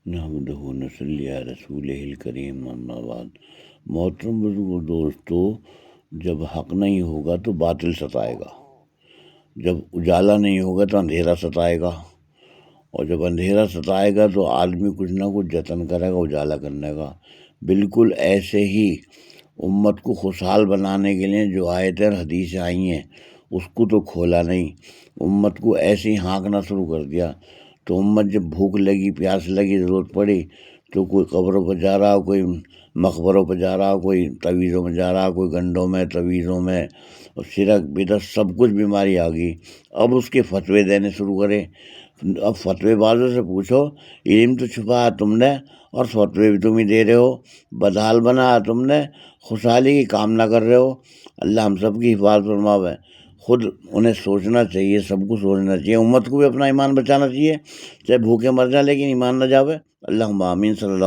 نحمدہ و نصلی علی رسولہ الکریم، اما بعد۔ محترم بزرگو، دوستو، جب حق نہیں ہوگا تو باطل ستائے گا، جب اجالا نہیں ہوگا تو اندھیرا ستائے گا، اور جب اندھیرا ستائے گا تو آدمی کچھ نہ کچھ جتن کرے گا اجالا کرنے کا۔ بالکل ایسے ہی امت کو خوشحال بنانے کے لیے جو آیتیں اور حدیثیں آئی ہیں اس کو تو کھولا نہیں، امت کو ایسے ہی ہانکنا شروع کر دیا۔ تو امت جب بھوک لگی، پیاس لگی، ضرورت پڑی تو کوئی قبروں پہ جا رہا، کوئی مقبروں پہ جا رہا، کوئی تویزوں میں جا رہا، کوئی گنڈوں میں، تویزوں میں، شرک بدعت سب کچھ بیماری آ گئی۔ اب اس کے فتوے دینے شروع کرے۔ اب فتوے بازوں سے پوچھو، علم تو چھپایا تم نے اور فتوے بھی تم ہی دے رہے ہو، بدحال بنایا تم نے، خوشحالی کی کامنا کر رہے ہو۔ اللہ ہم سب کی حفاظت فرماوے۔ خود انہیں سوچنا چاہیے، سب کو سوچنا چاہیے، امت کو بھی اپنا ایمان بچانا چاہیے، چاہے بھوکے مر جائیں لیکن ایمان نہ جاوے۔ اللہم آمین، صلی اللہ علیہ